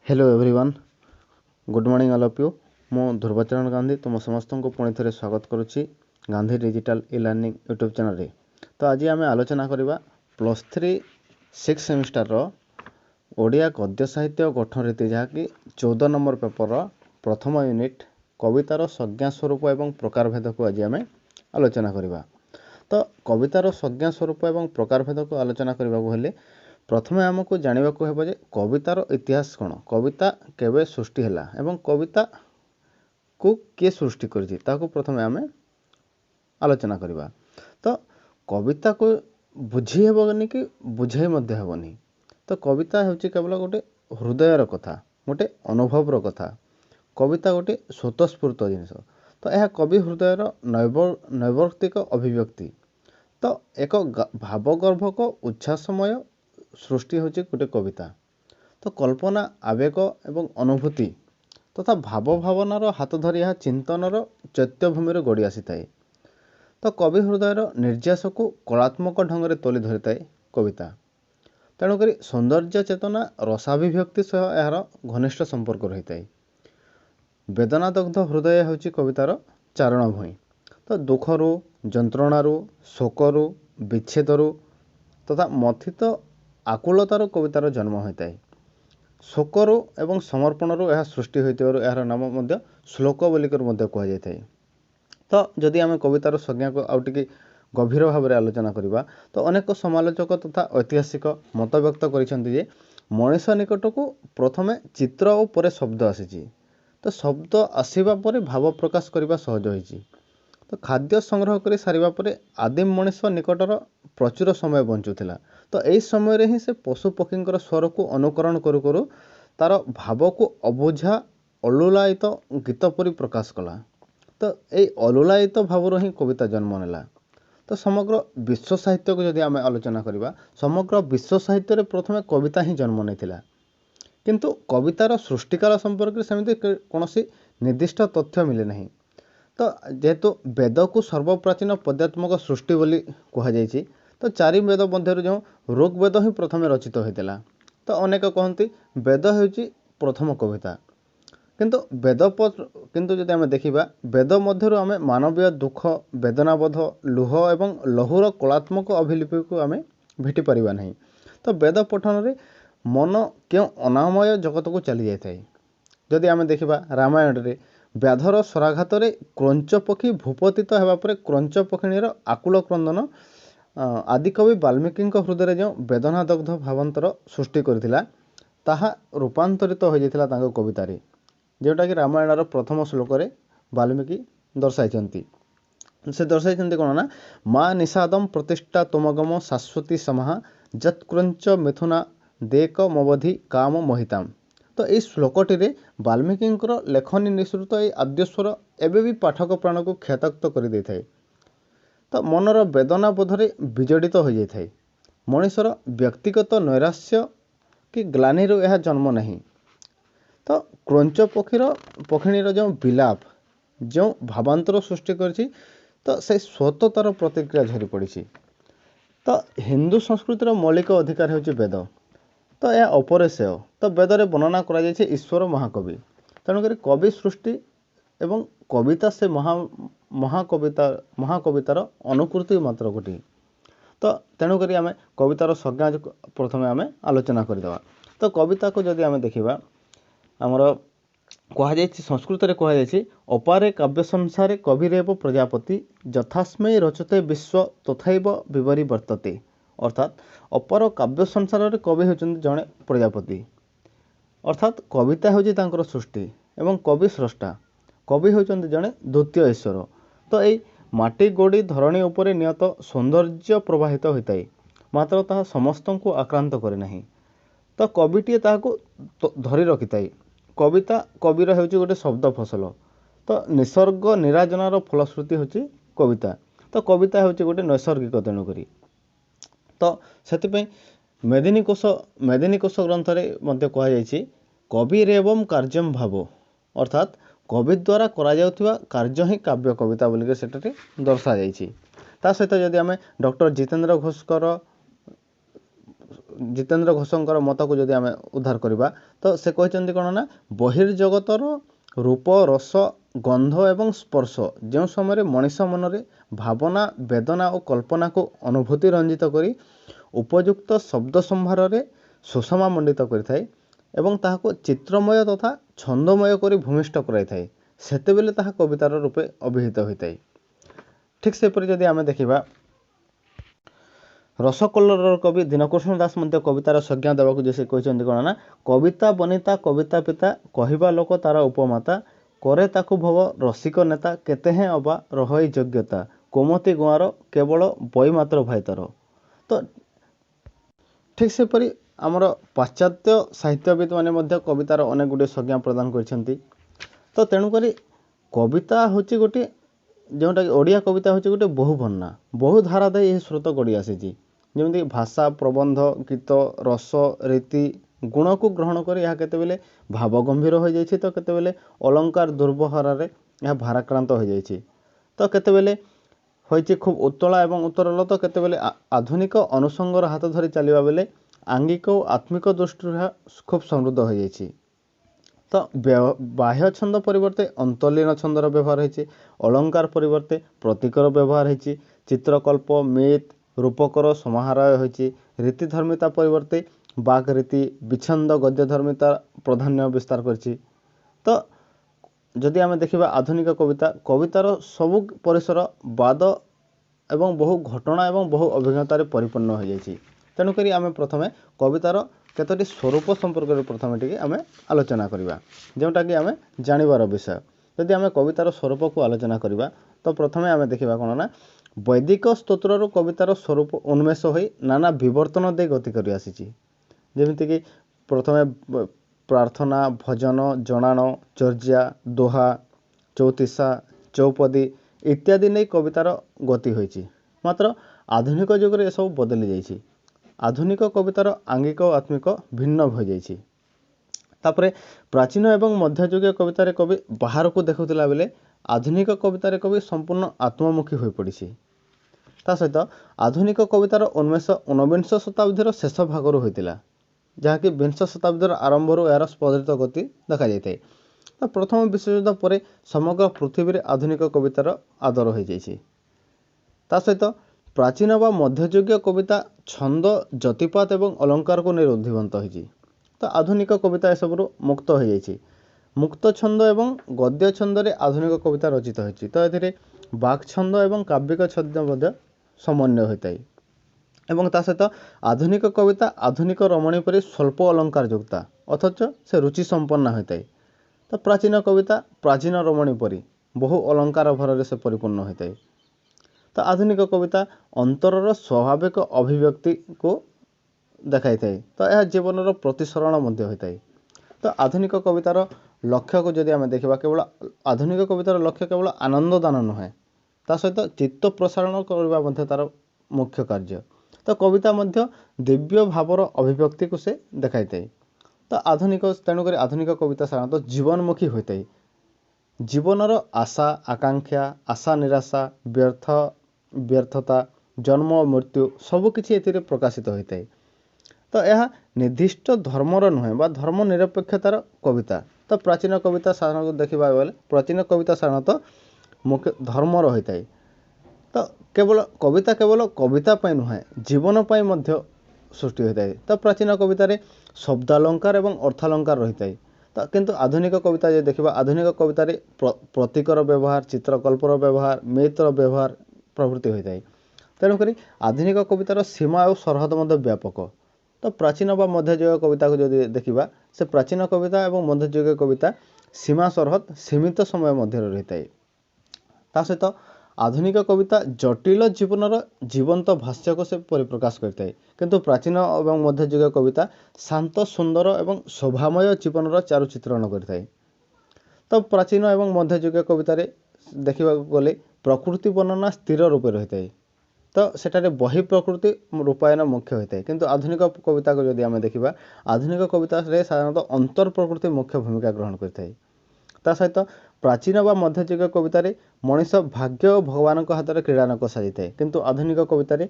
Hello everyone, good morning all of you. मु ध्रुवचरण गांधी तुम समस्त को पुणी थे स्वागत करुच्ची Gandhi digital e learning YouTube channel रे। तो आज आम आलोचना करवा +3 6th सेमिस्टर ओडिया गद्य साहित्य गठन रीति जहाँकि 14 नंबर पेपर प्रथम यूनिट कवितार संज्ञा स्वरूप एवं प्रकार भेद को आज आम आलोचना करवा। तो कवितार संज्ञा स्वरूप एवं प्रकार भेद को आलोचना करने प्रथमे आमको जानवा हेब जे कवितार इतिहास कौन, कविता केवे सृष्टि हैला एवं कविता को किए सृष्टि करछि ताको प्रथमे आमे आलोचना करवा। तो कविता को बुझी हेबनी कि बुझाई मध्य हेबनी। तो कविता होछि केवल गोटे हृदयर कथा, गोटे अनुभवर कथा। कविता गोटे स्वतःस्फूर्त जिनिस। तो यह कवि हृदयर नैवर्तिक अभिव्यक्ति। तो एक भावगर्भक उच्छ्वासमय सृष्टि होछि गोटे कविता। तो कल्पना, आवेग एवं अनुभूति तथा भाव भावनार हाथ धरी यह चिंतनर चैत्यभूमि गड़ी आसी थाए। तो कवि हृदयर निर्यास को कलात्मक ढंग से तोली धरी थाए कविता। तेणुक सौंदर्य चेतना रसाभिव्यक्ति सह यार घनिष्ठ संपर्क रही थाए। वेदनादग्ध हृदय होछि कवितार चारण भूमि। तो दुखरु, जंत्रणारु, शोकरु, विच्छेदरु तथा मथित आकुलतार कवितार जन्म होता है। शोकरु एवं समर्पणरू यह सृष्टि होइतिबारु यार नाम मध्य श्लोक बोलिकर मध्य कहा जाए। तो जदि आम कवितार संज्ञा को आउ टिके गभीर भाव में आलोचना करवा तो अनेक समालोचक तथा ऐतिहासिक मत व्यक्त करिसेंति जे मनुष्य निकट को प्रथमे चित्र और परे शब्द आसीछि। तो शब्द आसीबा परे भाव प्रकाश करने सहज होइछि। तो खाद्य संग्रह कर सारिबा परे आदिम मनुष्य निकटर प्रचुर समय बंचुला। तो यही समय रे ही से पशु पक्षी स्वर को अनुकरण करू करू तार भाव को अबुझा अलुलायित गीत परी प्रकाश कला। तो यही अलुलायित भाव ही कविता जन्म नेला। तो समग्र विश्व साहित्य को जदि आम आलोचना करवा, समग्र विश्व साहित्य रे प्रथमे कविता ही जन्म नेथिला। किंतु कवितार सृष्टिकाल संपर्क सेमिति कौनसी निर्दिष्ट तथ्य मिले नहीं। तो जेहेतु वेद को सर्वप्राचीन पद्यात्मक सृष्टि बोली कहा जायछि, तो 4 वेद मध्य जो ऋग्वेद ही प्रथम रचित होता। तो अनेक कहती वेद होछि प्रथम कविता। किंतु किंतु जदि आम देखा वेद मध्य आम मानवीय दुख, वेदनाबोध, लुह एवं लहुर कलात्मक अभिलिपि को आम भेटी पारिबा नहीं। तो वेद पठन रे मन क्यों अनामय जगत को चली जाए। जदि आम देखा रामायण रे व्याधर स्वराघात क्रंच पक्षी भूपतित होगा पर क्रंच पक्षिणीर आकुल क्रंदन आदिकवि वाल्मीकि हृदय जो वेदनादग्ध भावांतर सृष्टि करथिला ताहा रूपांतरित हो जाइथिला तांको कवितारे, जोटा कि रामायणर प्रथम श्लोक रे वाल्मीकि दर्शाइछन्ति। से दर्शाइछन्ति कोन ना, मा निषादम प्रतिष्ठा तमगम शाश्वती समाहा जत्क्रंच मिथुना देक मवधि काम मोहिताम। तो यही श्लोकटी रे वाल्मीकि लेखनी निःसृत ये आद्यस्वर एवं भी पाठक प्राण को क्षताक्त कर दे थाए। तो मनर वेदना बोधरे विजड़ित हो जाए। मनुष्यर व्यक्तिगत नैराश्य कि ग्लानिर यह जन्म नहीं। तो क्रंच पक्षिणीर जो विलाप जो भावांतर सृष्टि करछि, तो से स्वतः तार प्रतिक्रिया झरी पड़ी। तो हिंदू संस्कृतिर मौलिक अधिकार होछि वेद। तो यह अपरिसेय। तो वेदरे वर्णना करा जायछि ईश्वर महाकवि। तेणुक कवि सृष्टि एवं कविता से महाकवितार अनुकृति मात्र गोटे। तो तेणुक आम कवितार संज्ञा प्रथमे आम आलोचना करदेवा। तो कविता को जदि आम देखा आमर कहुई संस्कृत में कहुई अपारे काव्य संसारे कविरेव प्रजापति यथास्मै रचते विश्व तथैव विवरी वर्तते। अर्थात अपार काव्य संसार कवि होचंती जड़े प्रजापति। अर्थात कविता होची तांकर सृष्टि एवं कवि स्रष्टा। कवि होचंती जड़े द्वितीय ईश्वर। तो यही माटी गोड़ी धरणी उपरे नियत सौंदर्य प्रवाहित होता है, मात्र ताहा समस्त को आक्रांत करे नहीं। तो कविटीए ताहाको धरी रखी थाए। कविता कविर होची गोटे शब्द फसल। तो निसर्ग निराजनार फलश्रुति होची कविता। तो कविता होची गोटे नैसर्गिक। तेणुकरी तो से मेदिनीकोश ग्रंथ रे मध्य कहा जायछि कविरेवं कार्यम भाव। अर्थात कवि द्वारा करा जाउथिबा कार्य ही काव्य कविता बोलिके सेटारे दर्शा जायछि। ता सहित जदि आम डॉक्टर जितेंद्र घोषकर जितेन्द्र घोषଙ୍କର ମତକୁ ଯଦି ଆମେ ଉଦ୍ଧାର କରିବା ତ ସେ କହିଛନ୍ତି କ'ଣ ନା ବହିର୍ଜଗତର ରୂପ ରସ ଗନ୍ଧ ଏବଂ ସ୍ପର୍ଶ ଯେଉଁ ସମୟରେ ମଣିଷ ମନରେ ଭାବନା ବେଦନା ଓ କଳ୍ପନାକୁ ଅନୁଭୂତି ରଞ୍ଜିତ କରି ଉପଯୁକ୍ତ ଶବ୍ଦ ସମ୍ଭାରରେ ସୁଷମା ମଣ୍ଡିତ କରିଥାଏ ଏବଂ ତାହାକୁ ଚିତ୍ରମୟ ତଥା ଛନ୍ଦମୟ କରି ଭୂମିଷ୍ଠ କରାଇଥାଏ ସେତେବେଳେ ତାହା କବିତାର ରୂପେ ଅଭିହିତ ହୋଇଥାଏ। ଠିକ୍ ସେପରି ଯଦି ଆମେ ଦେଖିବା ରସକଲ୍ଲୋଳର କବି ଦୀନକୃଷ୍ଣ ଦାସ ମଧ୍ୟ କବିତାର ସଂଜ୍ଞା ଦେବାକୁ ଯେ ସେ କହିଛନ୍ତି କ'ଣ ନା କବିତା ବନିତା କବିତା ପିତା କହିବା ଲୋକ ତାର ଉପମାତା करे ताकु भव रसिक नेता केते हैं अबा रही योग्यता कोमती गुआर केवल बई मात्र भाई तार। तो ठीक सेपरी आमर पाश्चात्य साहित्यविद मैंने कवितार अनेक गुटे संज्ञा प्रदान करछंती। तो तेणुक कविता हूँ गोटे जोटा कि ओडिया कविता हूँ गोटे बहुवर्णा बहु धारादायी यह स्रोत गढ़ी आसी जमी भाषा प्रबंध गीत रस रीति गुण को ग्रहण कर यह केतेबेले भाव गंभीर हो जाइए तो केतेबेले अलंकार दुर्व्यवहार यह भाराक्रांत हो जाइए तो केतेबेले होइछि खूब उत्तला एवं उत्तरल तो केतेबेले आधुनिक अनुसंगर हाथ धरी चलवा बेले आंगिक और आत्मिक दृष्टि खूब समृद्ध हो जाइए। तो बाह्य छंद परिवर्ते अंतर्लीन छंदर व्यवहार होइछि अलंकार परिवर्ते प्रतीकर व्यवहार होइछि चित्रकल्प मित रूपकर समाहारय होइछि रीतिधर्मिता परिवर्ते बाक रीति विछंद गद्यधर्मिता प्राधान्य विस्तार करछि। तो जदि आम देखा आधुनिक कविता कवितार सबु परिसर वाद एवं बहु घटना एवं बहु अभिज्ञतार परिपूर्ण हो जाइए। तेणुक आम प्रथमे कवितार केतोटी स्वरूप संपर्क में प्रथम टी आम आलोचना करवा जोटा कि आम जानवर विषय। जदि आम कवितार स्वरूप को आलोचना करवा तो प्रथमे आम देखा कौन ना वैदिक स्तोत्रु कवितार स्वरूप उन्मेष हो नाना विवर्तन दे गति कर आसी जमीक प्रथमे प्रार्थना भजन जनाण चर्या दोहा चौतीसा चौपदी इत्यादि नहीं कवितार गति होइछि। मात्र आधुनिक जुग में सब बदली जाइछि आधुनिक कवितार आंगिक और आत्मिक भिन्न हो जाइछि। तापरे प्राचीन एवं मध्ययुगीय कवितार कवि बाहर को देखुला बेले आधुनिक कवितार कवि संपूर्ण आत्ममुखी हो पड़ी। ता सहित आधुनिक कवितार उन्मेष 19 शताब्दीर शेष भागर होता जहाँकि 20 शताब्दीर आरंभ यार स्पंदित गति देखा जाए। तो प्रथम विश्वयुद्ध पर समग्र पृथ्वी में आधुनिक कवितार आदर हो जाइए। ता सहित प्राचीन व मध्ययुगीय कविता छंद जतिपात एवं अलंकार को नहीं उद्दीवंत होती। तो आधुनिक कविता एसबू मुक्त हो जाइए मुक्त छंद एवं गद्य छंदे आधुनिक कविता रचित होती। तो ये बाक छंद एवं काव्यिक छंद समन्वय होता है एवं ता सहित आधुनिक कविता आधुनिक रमणी पर स्वल्प अलंकार युक्ता अथच से रुचि संपन्न होता है। तो प्राचीन कविता प्राचीन रमणी परी बहु अलंकार भर से परिपूर्ण होता है। तो आधुनिक कविता अंतरर स्वाभाविक अभिव्यक्ति को देखाई थाए। तो यह जीवन प्रतिसरण होता है। तो आधुनिक कवितार लक्ष्य को जदि आम देखा केवल आधुनिक कवितार लक्ष्य केवल आनंद दान नुहे ता सहित चित्त प्रसारण करने तार मुख्य कार्य। तो कविता मध्य दिव्य भावर अभिव्यक्ति को से देखाई थाए। तो आधुनिक तेणुक आधुनिक कविता साधारणतः जीवनमुखी होता है जीवनर आशा आकांक्षा आशा निराशा व्यर्थता जन्म मृत्यु सबकि ए प्रकाशित होता है। तो यह निर्दिष्ट धर्मर नुहे बा धर्म निरपेक्षतार कविता। तो प्राचीन कविता साधारणतः देखा बेले प्राचीन कविता साधारणतः मुख्य धर्मर होता है। तो कविता केवल कविता नुहे जीवन मध्य सृष्टि होता है। तो प्राचीन कवितार शब्दालंकार एवं अर्थालंकार रही है। तो किंतु आधुनिक कविता जो देखा आधुनिक कवितार प्रतीकर व्यवहार चित्रकल्पर व्यवहार मितर व्यवहार प्रभृति होता है। तेणुक आधुनिक कवितार सीमा और सरहद व्यापक। तो प्राचीन व मध्ययुगीय कविता को जो देखा से प्राचीन कविता और मध्ययुगीय कविता सीमा सरहद सीमित समय मध्य रही है। ता सहित आधुनिक कविता जटिल जीवनर जीवंत भाष्य को से परिप्रकाश करता है किंतु प्राचीन और मध्ययुगीय कविता शांत सुंदर और शोभामय जीवनर चारुचित्रण करता है। तो प्राचीन और मध्ययुगीय कवितार देखा गले प्रकृति वर्णना स्थिर रूपे रही है। तो सेठारे बहि प्रकृति रूपायन मुख्य होता है किंतु आधुनिक कविता को जदि आम देखा आधुनिक कविता साधारणतः अंतर प्रकृति मुख्य भूमिका ग्रहण करता है। ता सहित प्राचीन व मध्ययुगीय कवितार मनीष भाग्य और भगवान हाथ में क्रीड़ानक साजिए किंतु आधुनिक कवितार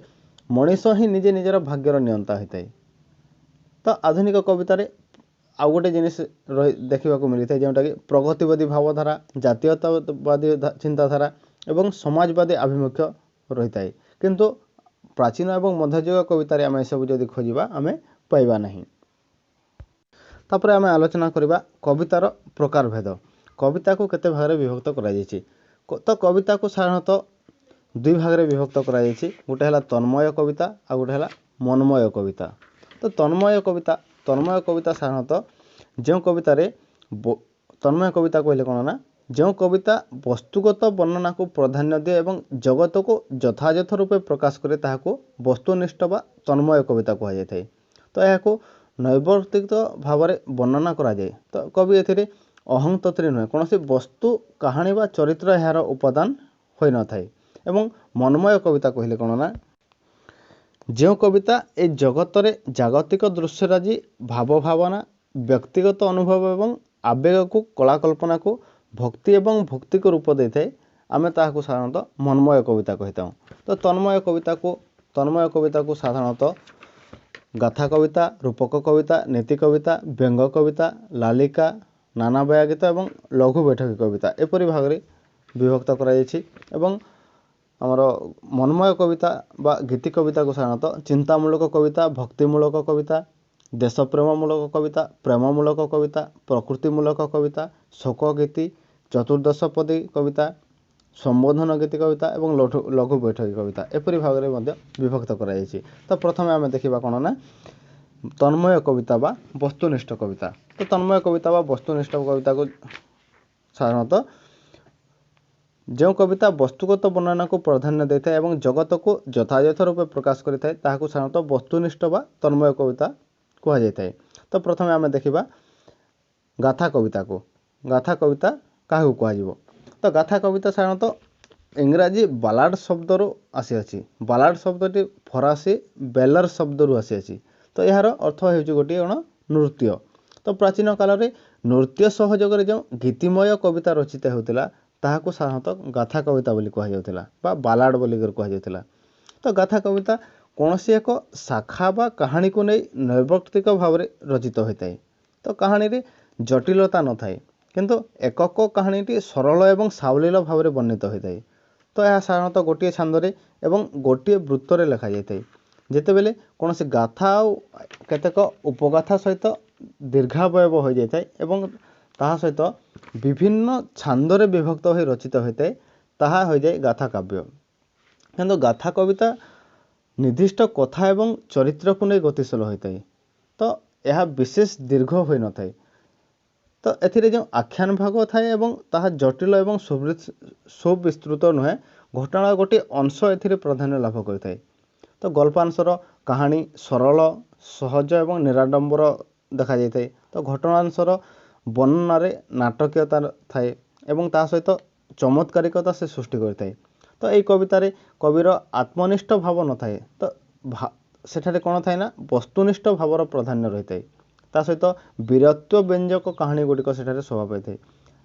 मनीष ही निजे निजर भाग्यर नियंता होता है। तो आधुनिक कवितार आउ गोटे जिनिस देखा मिली था जोटा कि प्रगतिवादी भावधारा, जातीयतावादी चिंताधारा एवं समाजवादी आभिमुख्य रही था, किंतु प्राचीन एवं मध्ययुग कवितार आम सब जदि खोजा आम पाइबा नहीं। तापर आम आलोचना करवा कवितार प्रकार भेद। कविता को केते भाग विभक्त करा जायछि। तो कविता को साधारणतः दुई भाग में विभक्त करा जायछि। गोटे है तन्मय कविता आ गोटे है मनमय कविता। तो तन्मय कविता साधारणतः जो कवितार तन्मय कविता कहले कौन ना, जो कविता वस्तुगत वर्णना को प्राधान्य दिए एवं जगत को यथायथ रूपे प्रकाश करे ताहाको वस्तुनिष्ठ बा तन्मय कविता कहा जाए। तो यह नैवर्तिक भाव में वर्णना करा जाए। तो कवि ए अहंतत्री नुहे, कौन वस्तु कहानी बा चरित्र यार उपादान हो न थाए। एवं मनमय कविता कहले कौन ना, जो कविता ए जगत रे जागतिक दृश्यराजी भाव भावना व्यक्तिगत अनुभव एवं आवेग को कलाकल्पना को भक्ति एवं भक्ति को रूप दे थाए, आम ताहाको साधारणतः मनमय कविता कही था। तो तन्मय कविता को साधारणतः गाथा कविता, रूपक कविता, नीति कविता, व्यंग कविता, लालिका, नाना बया गीत एवं लघु बैठकी कविता एपरी भाग में विभक्त कर। आमर मनमय कविता बा गीति कविता को साधारणतः चिंतामूलक कविता, भक्तिमूलक कविता, देशप्रेममूलक कविता, प्रेममूलक कविता, प्रकृतिमूलक कविता, शोक गीति, चतुर्दशपदी कविता, संबोधन गीति कविता एवं लघु बैठकी कविता एपरी भाग में विभक्त कर। तो प्रथम आम देखा कौन ना, तन्मय कविता बा वस्तुनिष्ठ कविता। तो तन्मय कविता बा वस्तुनिष्ठ कविता को साधारणतः जो कविता वस्तुगत वर्णना को प्राधान्य देता है एवं जगत को यथायथ रूपे प्रकाश करें ताहाको साधारणतः वस्तुनिष्ठ बा तन्मय कविता कहा जाता है। तो प्रथम आम देखा गाथा कविता को। गाथा कविता क्या कह, तो गाथा कविता साधारणतः इंग्राजी बालाड शब्द आसी अछि। बालाड शब्दटी फरासी बेलर शब्द आसी अछि। तो यार अर्थ हो गोटे कौन नृत्य। तो प्राचीन काल में नृत्य सहयोग जो गीतिमय कविता रचित होता ताहाको साधारणतः गाथा कविता बोली कहा जाउथिला बा बालाड बोली कहा जाउथिला। तो गाथा कविता कौन सी एक शाखा बा कहानी को नहीं नैवर्तिक भाव में रचित होता है। तो कहानी रे जटिलता न थाए, किंतु एकक कहानीटी सरल एवं सावलील भाव में वर्णित होता है। तो यह साधारणतः गोटे छांदे एवं गोटे वृत्तर लिखा जाए। जितेबले कौन सी गाथा केतेक उपगाथा सहित दीर्घावयव हो जाए एवं ताहा सहित विभिन्न छांदरे विभक्त हो रचित होता है, ताहा हो जाए गाथा काव्य। किंतु गाथा कविता निर्दिष्ट कथा एवं चरित्र को नहीं गतिशील होता है। तो यह विशेष दीर्घ हो न थाए। तो एथिरे जो आख्यान भाग थाए एवं ताहा जटिल एवं सुविस्तृत नुहे, घटना गोटे अंश एथिरे प्राधान्य लाभ करता है। तो गल्पांशर कहानी सरल सहज एवं निराडंबर देखा जाए। तो घटनांशर वर्णन नाटकीयता थाए एवं ता सहित चमत्कारिकता से सृष्टि करता। तो यही कवितार कविर आत्मनिष्ठ भाव न थाए। तो सेठारे कौन थाए ना, वस्तुनिष्ठ भावर प्राधान्य रही है। ता सहित वीरत्व व्यंजक कहानी गुड़िक सेठारे शोभा पाई।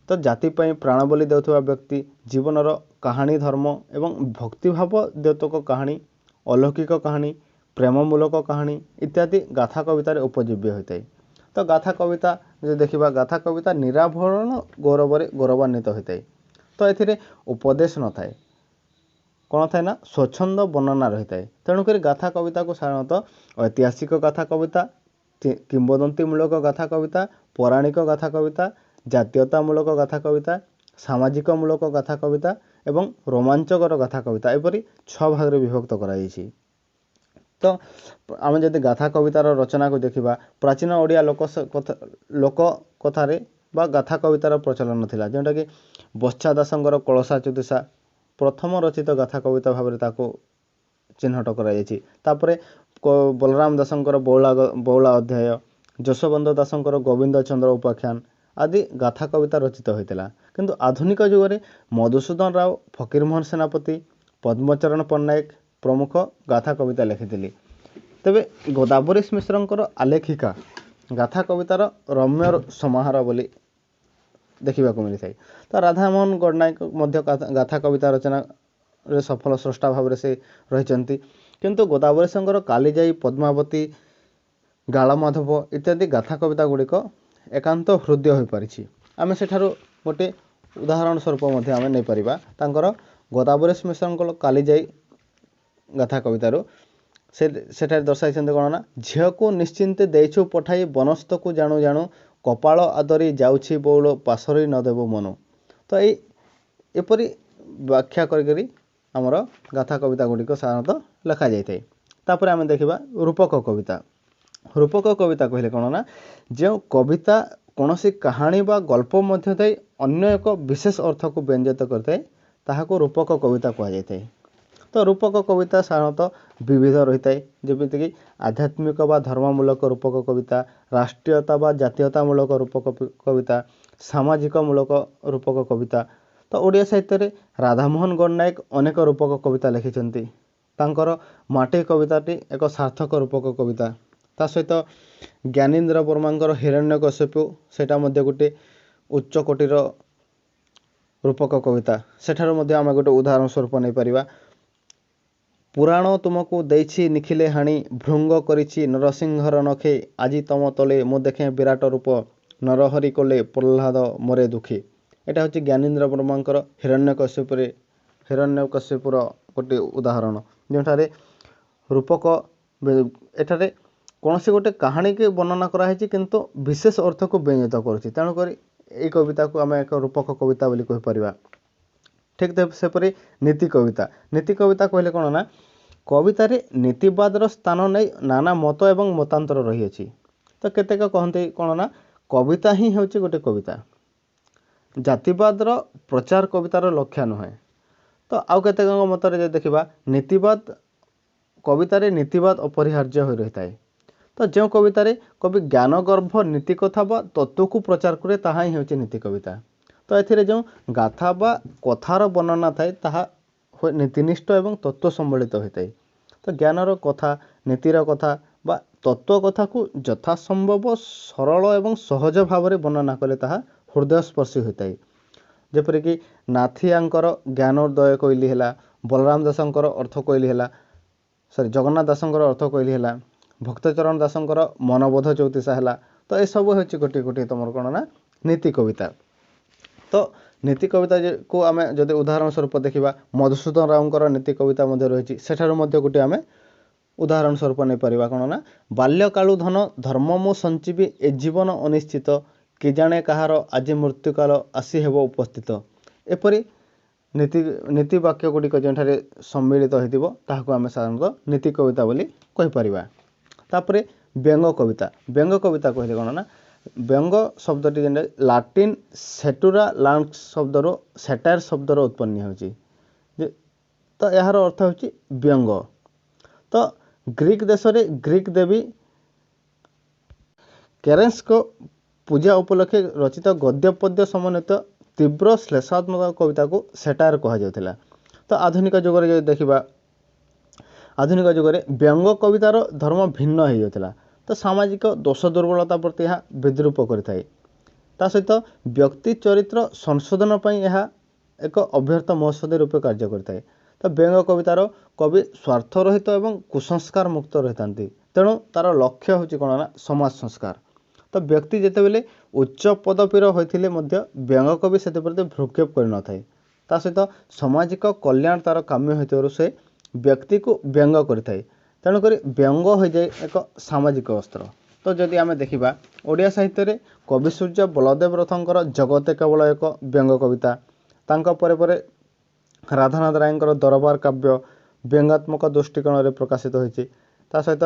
तो जाति प्राण बलि देउथुवा व्यक्ति, जीवनर कहानी, धर्म एवं भक्तिभाव द्योतक कहानी, अलौकिक कहानी, प्रेममूलक कहानी इत्यादि गाथा कवितार उपजीव्य होता है। तो गाथा कविता जो देखा, गाथा कविता निराभरण गौरवान्वित होता है। तो ये उपदेश न थाए, कौन थाए ना स्वच्छंद वर्णना रही है। तेणुक गाथा कविता को साधारणतः ऐतिहासिक गाथा कविता, किंवदंतीमूलक गाथा कविता, पौराणिक गाथा कविता, जातीयतामूलक गाथा कविता, सामाजिक मूलक गाथा कविता एवं रोमांचकर गाथा कविता एपरी 6 भाग में विभक्त कराई। तो आम जब गाथा कवितार रचना को देखा, प्राचीन ओडिया लोक कथार बा गाथा कवितार प्रचलन थिला, जोटा कि बच्छा दासंकर कलसा चुदिशा प्रथम रचित गाथा कविता भाव में चिन्हट कर। बलराम दासंकर बौला अध्याय, जशोबंत दासंकर गोविंद चंद्र उपाख्यान आदि गाथा कविता रचित होता। किंतु आधुनिक जुग में मधुसूदन राव, फकीरमोहन सेनापति, पद्मचरण पट्टनायक प्रमुख गाथा कविता लिखिथिले। तेबे गोदावरीश मिश्रंकर आलेखिका गाथा कवितार रम्य समाहार बोली देखा मिली था। तो राधामोहन गड़नायक मध्य गाथा कविता रचना रे सफल स्रष्टा भाव से रही। किंतु गोदावरीशंकर कालीजाई, पद्मावती, ଗାଳମାଧବ ଇତ୍ୟାଦି ଗାଥା କବିତା ଗୁଡ଼ିକ ଏକାନ୍ତ ହୃଦୟ ହୋଇପାରିଛି। ଆମେ ସେଠାରୁ ଗୋଟିଏ ଉଦାହରଣ ସ୍ୱରୂପ ମଧ୍ୟ ଆମେ ନେଇପାରିବା ତାଙ୍କର ଗୋଦାବରୀଶ ମିଶ୍ରଙ୍କର କାଳିଜାଇ ଗାଥା କବିତାରୁ। ସେଠାରେ ଦର୍ଶାଇଛନ୍ତି କ'ଣ ନା, ଝିଅକୁ ନିଶ୍ଚିନ୍ତେ ଦେଇଛୁ ପଠାଇ ବନସ୍ତକୁ ଜାଣୁ ଜାଣୁ, କପାଳ ଆଦରି ଯାଉଛି ବଉଳ ପାଶରି ନ ଦେବୁ ମନୁ। ତ ଏପରି ବ୍ୟାଖ୍ୟା କରିକରି ଆମର ଗାଥା କବିତା ଗୁଡ଼ିକ ସାଧାରଣତଃ ଲେଖାଯାଇଥାଏ। ତାପରେ ଆମେ ଦେଖିବା ରୂପକ କବିତା। ରୂପକ କବିତା କହିଲେ କ'ଣ ନା, ଯେଉଁ କବିତା କୌଣସି କାହାଣୀ ବା ଗଳ୍ପ ମଧ୍ୟ ଦେଇ ଅନ୍ୟ ଏକ ବିଶେଷ ଅର୍ଥକୁ ବ୍ୟଞ୍ଜିତ କରିଥାଏ ତାହାକୁ ରୂପକ କବିତା କୁହାଯାଇଥାଏ। ତ ରୂପକ କବିତା ସାଧାରଣତଃ ବିବିଧ ରହିଥାଏ, ଯେମିତିକି ଆଧ୍ୟାତ୍ମିକ ବା ଧର୍ମମୂଳକ ରୂପକ କବିତା, ରାଷ୍ଟ୍ରୀୟତା ବା ଜାତୀୟତାମୂଳକ ରୂପକ କବିତା, ସାମାଜିକ ମୂଳକ ରୂପକ କବିତା। ତ ଓଡ଼ିଆ ସାହିତ୍ୟରେ ରାଧାମୋହନ ଗଡ଼ନାୟକ ଅନେକ ରୂପକ କବିତା ଲେଖିଛନ୍ତି। ତାଙ୍କର ମାଟି କବିତାଟି ଏକ ସାର୍ଥକ ରୂପକ କବିତା। ତା ସହିତ ଜ୍ଞାନୀନ୍ଦ୍ର ବର୍ମାଙ୍କର ହିରଣ୍ୟକଶ୍ୟପ ସେଇଟା ମଧ୍ୟ ଗୋଟିଏ ଉଚ୍ଚ କୋଟିର ରୂପକ କବିତା। ସେଠାରୁ ମଧ୍ୟ ଆମେ ଗୋଟେ ଉଦାହରଣ ସ୍ୱରୂପ ନେଇପାରିବା। ପୁରାଣ ତୁମକୁ ଦେଇଛି ନିଖିଲେ ହାଣି, ଭୃଙ୍ଗ କରିଛି ନରସିଂହର ନଖେ, ଆଜି ତମ ତଳେ ମୁଁ ଦେଖେ ବିରାଟ ରୂପ, ନରହରି କଲେ ପ୍ରହ୍ଲାଦ ମରେ ଦୁଃଖୀ। ଏଇଟା ହେଉଛି ଜ୍ଞାନୀନ୍ଦ୍ର ବର୍ମାଙ୍କର ହିରଣ୍ୟକଶ୍ୟପର ଗୋଟିଏ ଉଦାହରଣ, ଯେଉଁଠାରେ ରୂପକ ଏଠାରେ କୌଣସି ଗୋଟେ କାହାଣୀକି ବର୍ଣ୍ଣନା କରାହେଇଛି କିନ୍ତୁ ବିଶେଷ ଅର୍ଥକୁ ବ୍ୟଞ୍ଜିତ କରୁଛି। ତେଣୁକରି ଏହି କବିତାକୁ ଆମେ ଏକ ରୂପକ କବିତା ବୋଲି କହିପାରିବା। ଠିକ୍ ସେପରି ନୀତି କବିତା। ନୀତି କବିତା କହିଲେ କ'ଣ ନା, କବିତାରେ ନୀତିବାଦର ସ୍ଥାନ ନେଇ ନାନା ମତ ଏବଂ ମତାନ୍ତର ରହିଅଛି। ତ କେତେକ କହନ୍ତି କ'ଣ ନା, କବିତା ହିଁ ହେଉଛି ଗୋଟେ କବିତା, ଜାତିବାଦର ପ୍ରଚାର କବିତାର ଲକ୍ଷ୍ୟ ନୁହେଁ। ତ ଆଉ କେତେକଙ୍କ ମତରେ ଯଦି ଦେଖିବା, କବିତାରେ ନୀତିବାଦ ଅପରିହାର୍ଯ୍ୟ ହୋଇ ରହିଥାଏ। ତ ଯେଉଁ କବିତାରେ କବି ଜ୍ଞାନଗର୍ଭ ନୀତି କଥା ବା ତତ୍ତ୍ୱକୁ ପ୍ରଚାର କରେ ତାହା ହିଁ ହେଉଛି ନୀତି କବିତା। ତ ଏଥିରେ ଯେଉଁ ଗାଥା ବା କଥାର ବର୍ଣ୍ଣନା ଥାଏ ତାହା ନୀତିନିଷ୍ଠ ଏବଂ ତତ୍ତ୍ୱ ସମ୍ବଳିତ ହୋଇଥାଏ। ତ ଜ୍ଞାନର କଥା, ନୀତିର କଥା ବା ତତ୍ତ୍ୱ କଥାକୁ ଯଥାସମ୍ଭବ ସରଳ ଏବଂ ସହଜ ଭାବରେ ବର୍ଣ୍ଣନା କଲେ ତାହା ହୃଦୟସ୍ପର୍ଶୀ ହୋଇଥାଏ। ଯେପରିକି ନାଥିଆଙ୍କର ଜ୍ଞାନୋଦୟ କହିଲି ହେଲା, ବଳରାମ ଦାସଙ୍କର ଅର୍ଥ କହିଲି ହେଲା, ଜଗନ୍ନାଥ ଦାସଙ୍କର ଅର୍ଥ କହିଲି ହେଲା, ଭକ୍ତଚରଣ ଦାସଙ୍କର ମନବୋଧ ଚଉତିଶା ହେଲା। ତ ଏସବୁ ହେଉଛି ଗୋଟିଏ ଗୋଟିଏ ତୁମର କ'ଣ ନା ନୀତି କବିତା। ତ ନୀତି କବିତାକୁ ଆମେ ଯଦି ଉଦାହରଣ ସ୍ୱରୂପ ଦେଖିବା, ମଧୁସୂଦନ ରାଉଙ୍କର ନୀତି କବିତା ମଧ୍ୟ ରହିଛି। ସେଠାରୁ ମଧ୍ୟ ଗୋଟିଏ ଆମେ ଉଦାହରଣ ସ୍ୱରୂପ ନେଇପାରିବା କ'ଣ ନା, ବାଲ୍ୟକାଳୁ ଧନ ଧର୍ମ ମୁଁ ସଞ୍ଚିବି, ଏ ଜୀବନ ଅନିଶ୍ଚିତ, କି ଜାଣେ କାହାର ଆଜି ମୃତ୍ୟୁକାଳ ଆସି ହେବ ଉପସ୍ଥିତ। ଏପରି ନୀତି ବାକ୍ୟ ଗୁଡ଼ିକ ଯେଉଁଠାରେ ସମ୍ମିଳିତ ହୋଇଥିବ ତାହାକୁ ଆମେ ସାଧାରଣତଃ ନୀତି କବିତା ବୋଲି କହିପାରିବା। ତାପରେ ବ୍ୟଙ୍ଗ କବିତା। ବ୍ୟଙ୍ଗ କବିତା କହିଲେ କ'ଣ ନା, ବ୍ୟଙ୍ଗ ଶବ୍ଦଟି ଯେମିତି ଲାଟିନ୍ ସେଟୁରା ଲାନ୍ସ ଶବ୍ଦରୁ ସେଟାର ଶବ୍ଦର ଉତ୍ପନ୍ନ ହେଉଛି। ତ ଏହାର ଅର୍ଥ ହେଉଛି ବ୍ୟଙ୍ଗ। ତ ଗ୍ରୀକ୍ ଦେଶରେ ଗ୍ରୀକ୍ ଦେବୀ କେରେନ୍ସଙ୍କ ପୂଜା ଉପଲକ୍ଷେ ରଚିତ ଗଦ୍ୟ ପଦ୍ୟ ସମନ୍ୱିତ ତୀବ୍ର ଶ୍ଳେଷାତ୍ମକ କବିତାକୁ ସେଟାର କୁହାଯାଉଥିଲା। ତ ଆଧୁନିକ ଯୁଗରେ ଯଦି ଦେଖିବା, ଆଧୁନିକ ଯୁଗରେ ବ୍ୟଙ୍ଗ କବିତାର ଧର୍ମ ଭିନ୍ନ ହୋଇଯାଉଥିଲା। ତ ସାମାଜିକ ଦୋଷ ଦୁର୍ବଳତା ପ୍ରତି ଏହା ବିଦ୍ରୂପ କରିଥାଏ। ତା ସହିତ ବ୍ୟକ୍ତି ଚରିତ୍ର ସଂଶୋଧନ ପାଇଁ ଏହା ଏକ ଅଭ୍ୟର୍ଥ ମହୋଷଧି ରୂପେ କାର୍ଯ୍ୟ କରିଥାଏ। ତ ବ୍ୟଙ୍ଗ କବିତାର କବି ସ୍ୱାର୍ଥରହିତ ଏବଂ କୁସଂସ୍କାର ମୁକ୍ତ ରହିଥାନ୍ତି। ତେଣୁ ତା'ର ଲକ୍ଷ୍ୟ ହେଉଛି କ'ଣ ନା, ସମାଜ ସଂସ୍କାର। ତ ବ୍ୟକ୍ତି ଯେତେବେଳେ ଉଚ୍ଚ ପଦବୀର ହୋଇଥିଲେ ମଧ୍ୟ ବ୍ୟଙ୍ଗ କବି ସେଥିପ୍ରତି ଭ୍ରୂକ୍ଷେପ କରିନଥାଏ। ତା ସହିତ ସାମାଜିକ କଲ୍ୟାଣ ତା'ର କାମ୍ୟ ହୋଇଥିବାରୁ ସେ ବ୍ୟକ୍ତିକୁ ବ୍ୟଙ୍ଗ କରିଥାଏ। ତେଣୁକରି ବ୍ୟଙ୍ଗ ହୋଇଯାଏ ଏକ ସାମାଜିକ ଅସ୍ତ୍ର। ତ ଯଦି ଆମେ ଦେଖିବା, ଓଡ଼ିଆ ସାହିତ୍ୟରେ କବିସୂର୍ଯ୍ୟ ବଳଦେବ ରଥଙ୍କର ଜଗତେ କେବଳ ଏକ ବ୍ୟଙ୍ଗ କବିତା। ତାଙ୍କ ପରେ ପରେ ରାଧାନାଥ ରାୟଙ୍କର ଦରବାର କାବ୍ୟ ବ୍ୟଙ୍ଗାତ୍ମକ ଦୃଷ୍ଟିକୋଣରେ ପ୍ରକାଶିତ ହୋଇଛି। ତା ସହିତ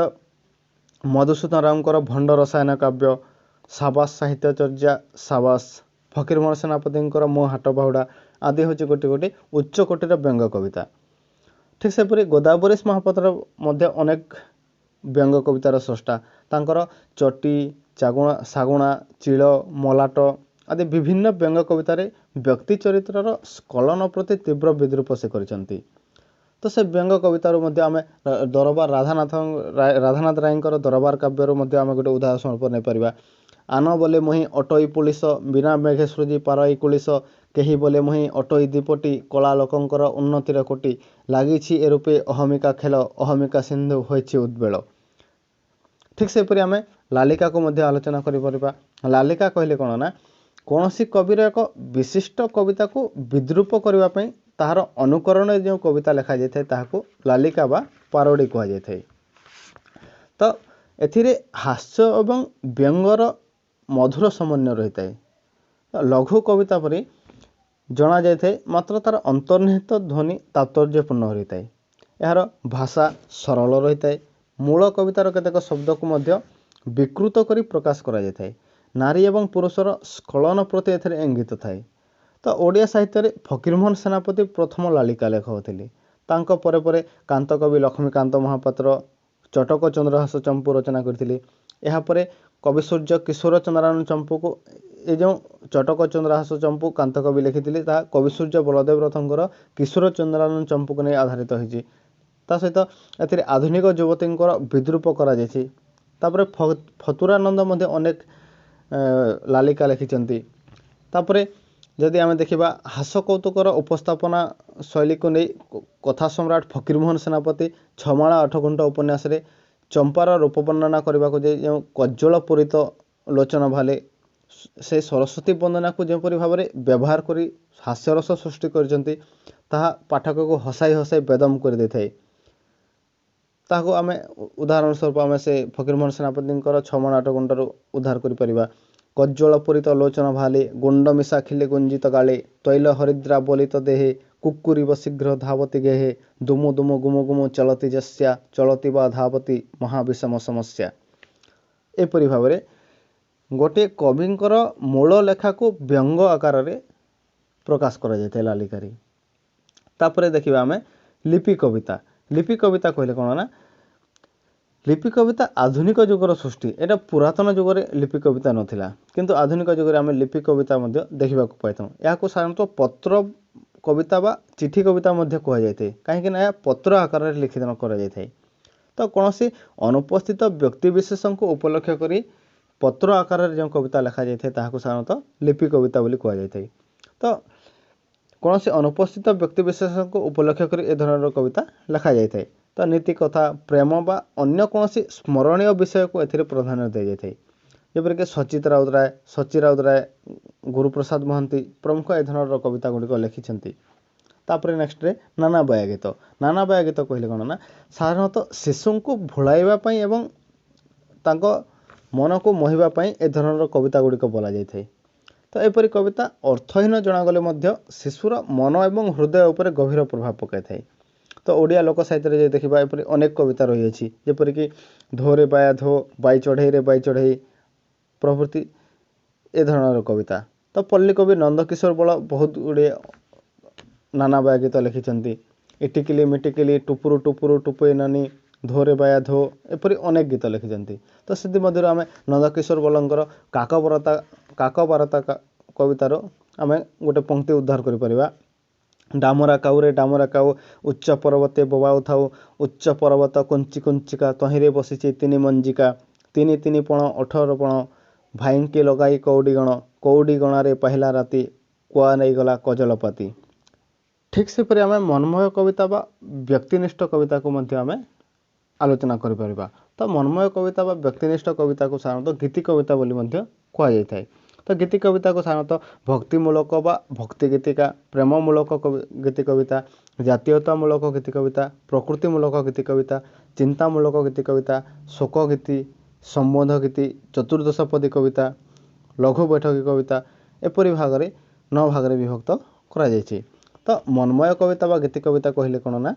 ମଧୁସୂଦନ ରାଉଙ୍କର ଭଣ୍ଡ ରସାୟନ କାବ୍ୟ, ସାବାସ ସାହିତ୍ୟ ଚର୍ଯା ସାବାସ, ଫକୀରମୋହନ ସେନାପତିଙ୍କର ମୋ ହାଟ ବାହୁଡ଼ା ଆଦି ହେଉଛି ଗୋଟିଏ ଗୋଟିଏ ଉଚ୍ଚ କୋଟିର ବ୍ୟଙ୍ଗ କବିତା। ଠିକ୍ ସେପରି ଗୋଦାବରୀଶ ମହାପାତ୍ର ମଧ୍ୟ ଅନେକ ବ୍ୟଙ୍ଗ କବିତାର ସ୍ରଷ୍ଟା। ତାଙ୍କର ଚଟି, ଶାଗୁଣା, ଚିଳ, ମଲାଟ ଆଦି ବିଭିନ୍ନ ବ୍ୟଙ୍ଗ କବିତାରେ ବ୍ୟକ୍ତି ଚରିତ୍ରର ସ୍ଖଳନ ପ୍ରତି ତୀବ୍ର ବିଦ୍ରୂପ ସେ କରିଛନ୍ତି। ତ ସେ ବ୍ୟଙ୍ଗ କବିତାରୁ ମଧ୍ୟ ଆମେ ଦରବାର ରାଧାନାଥ ରାୟଙ୍କର ଦରବାର କାବ୍ୟରୁ ମଧ୍ୟ ଆମେ ଗୋଟେ ଉଦାହରଣ ସ୍ୱରୂପ ନେଇପାରିବା। ଆନ ବୋଲେ ମୁହିଁ ଅଟୋଇ ପୁଲିସ, ବିନା ମେଘେ ସୃଜି ପାରଇ କୁଳିସ, କେହି ବୋଲେ ମୁହିଁ ଅଟୋଇ ଦ୍ୱୀପଟି, କଳା ଲୋକଙ୍କର ଉନ୍ନତିର କୋଟି, ଲାଗିଛି ଏ ରୂପେ ଅହମିକା ଖେଳ, ଅହମିକା ସିନ୍ଧୁ ହୋଇଛି ଉଦ୍ବେଳ। ठीक सेपरि आम लालिका को मध्य आलोचना करिपरिबा। लालिका कहले कोन ना कौनसी कविर एक विशिष्ट कविता को विद्रूप करने पई ताहार अनुकरण जो कविता लिखा जाए ताहाको लालिका बा पारोडी कहा जाए। तो एथिरे हास्य एवं व्यंगर मधुर समन्वय रही है। लघु कविता परी जना जाए मात्र तार अंतर्निहित ध्वनि तात्पर्यपूर्ण होई थाए। यार भाषा सरल रही है। मूल कवितार केतेक शब्द को मध्य विकृत करी प्रकाश करा जाय थाए। नारी एवं पुरुषर स्खलन प्रति एथिरे इंगित थाए। तो ओडिया साहित्य रे फकीरमोहन सेनापति प्रथम लालिका लेखक होथिले। तांको परे परे कांत कवि लक्ष्मीकांत महापात्र चटक चंद्रहास चंपू रचना करथिले। एहा परे कवि सूर्य किशोर चंद्रानंद चंपू को ये जो चटक चंद्रहास चंपू कांत कवि लिखिथिले ता कवि सूर्य बलदेव रथंकर किशोर चंद्रानंद चंपू को नहीं आधारित होइछि। ता सहित एथिरे आधुनिक युवतींकर विद्रूप करा जायछि। तापरे फतुरानंद मध्य अनेक लालिका लिखिचंती। तापरे जदि आम देखा हास कौतुकर उपस्थापना शैली को नहीं कथा सम्राट फकीरमोहन सेनापति छमाणा 8 घंटा उपन्यास रे चंपार रूप वर्णना करने को जो कज्जल पूरित लोचन भाले से सरस्वती वंदना को जोपरी भाव में व्यवहार करी हास्यरस सृष्टि करजंती ताहा पाठक को हसाई हसाई बेदम कर दे थाए। ताको आमे उदाहरण स्वरूप आमे से फकीरमोहन सेनापति 6 माण 8 घंटार उद्धार करि परिबा। कज्जल पूरित लोचन भाले गुंड मिशा खिले गुंजित गाले तैल हरिद्रा बोलित देहे कुक्कुरीव शीघ्र धावती गेहे दुमु दुमु गुमु गुमु चलती जस्या चलती बा धावती महाविषम समस्या। एपरि भाव में गोटे कविंकर मूल लेखा को व्यंग आकार रे प्रकाश करा जाय लालिकारी। तापरे देखिबा आमे लिपि कविता। लिपि कविता कहले कोन ना लिपि कविता आधुनिक जुगर सृष्टि। एटा पुरातन जुगरे लिपि कविता नथिला किंतु आधुनिक जुगरे आमे लिपि कविता मध्य देखिबा को पाइथौ। याको साधारणतः पत्र कविता बा चिठी कविता मध्य कहा जायते काहेकि ना पत्र आकार रे लिखित करा जायते। तो कौनसी अनुपस्थित व्यक्ति विशेष को उपलक्ष्य करी पत्र आकार रे जो कविता लिखा जायते ताहाको साधारणतः लिपि कविता बोली कहा जायते। तो कौनसी अनुपस्थित व्यक्ति विशेष को उपलक्ष्य कर ए धৰণৰ कविता लिखा जाए। तो नीति कथा प्रेम बा अन्य कौनसी स्मरणीय विषय को एथिरे प्राधान्य दि जाए। जेपरिक सची राउतराय गुरुप्रसाद महांती प्रमुख ए धৰণৰ कविता गुड़िक लिखिछन्ति। तापरे नेक्स्ट रे नाना बाया गीत। नाना बाया गीत कहले कोन ना साधारणतः शिशु को भुलाइबा पई एवं तांको मन को मोहिबा पई ए धৰণৰ कविता गुड़िक बोला जाए। तो एपरी कविता अर्थहीन जनागले मध्य शिशुर मन एवं हृदय उपर गभीर प्रभाव पकाई थाए। तो ओडिया लोक साहित्य रे देखिबा एपरी अनेक कविता रही अछि जेपरिक धोरे बाया धो बाई चढ़ई रे बाई चढ़ई प्रभृति ए धৰণৰ कविता। तो पल्ली कवि नंदकिशोर बल बहुत गुड़े नाना बाया गीत लिखिछन्ति। इटिकिली मिटिकिली टुपुरु टुपुरु टुपुई नानी धोरे बाया धो एपरी अनेक गीत लिखिछन्ति। तो सेति मध्यरु आमे नंदकिशोर बलंकर काकबारता कवितार आमे गोटे पंक्ति उद्धार करि परिबा। डामरा काउ उच्च पर्वते बोबा उठाऊ उच्च पर्वत कुंची कुंचिका तहिरे बसिछि तिनि मंजिका तिनि तिनि पण 18 पण भाईंके लगाई कौडी गणारे पहला राति कुआ नहीं गला कजलपाती। ठीक से परि आमे मनमय कविता बा व्यक्तिनिष्ठ कविता को मध्य आमे आलोचना करि परिबा। तो मनमय कविता बा व्यक्तिनिष्ठ कविता को साधारणतः गीति कविता बोली मध्य कहा जाय थाए। तो गीति कविता को साधारणतः भक्तिमूलक बा भक्ति गीतिका प्रेममूलक गीति कविता जातीयतामूलक गीति कविता प्रकृतिमूलक गीति कविता चिंतामूलक गीति कविता शोक गीति संबोध गीति चतुर्दशपदी कविता लघु बैठकी कविता एपरी भाग में 9 भाग में विभक्त करा जायछि। तो मनमय कविता बा गीति कविता कहले कोन ना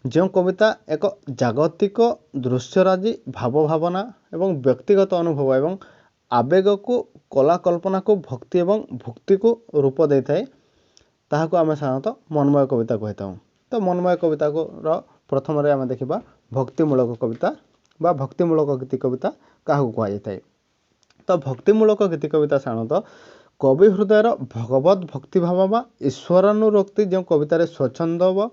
जो कविता एक जागतिक दृश्यराजी भाव भावना एवं व्यक्तिगत अनुभव एवं आवेग को कला कल्पना को भक्ति एवं भक्ति को रूप दे थाए ताहाको आमे साधारणतः मनमय कविता कहता। तो मनमय कविता को प्रथम रे आमे देखिबा भक्तिमूलक कविता बा भक्तिमूलक गीति कविता काहाको कहा जाय। तो भक्तिमूलक गीति कविता साधारणतः कवि हृदय भगवत भक्ति भाव बा ईश्वरानुरक्ति जो कवितार स्वच्छंद व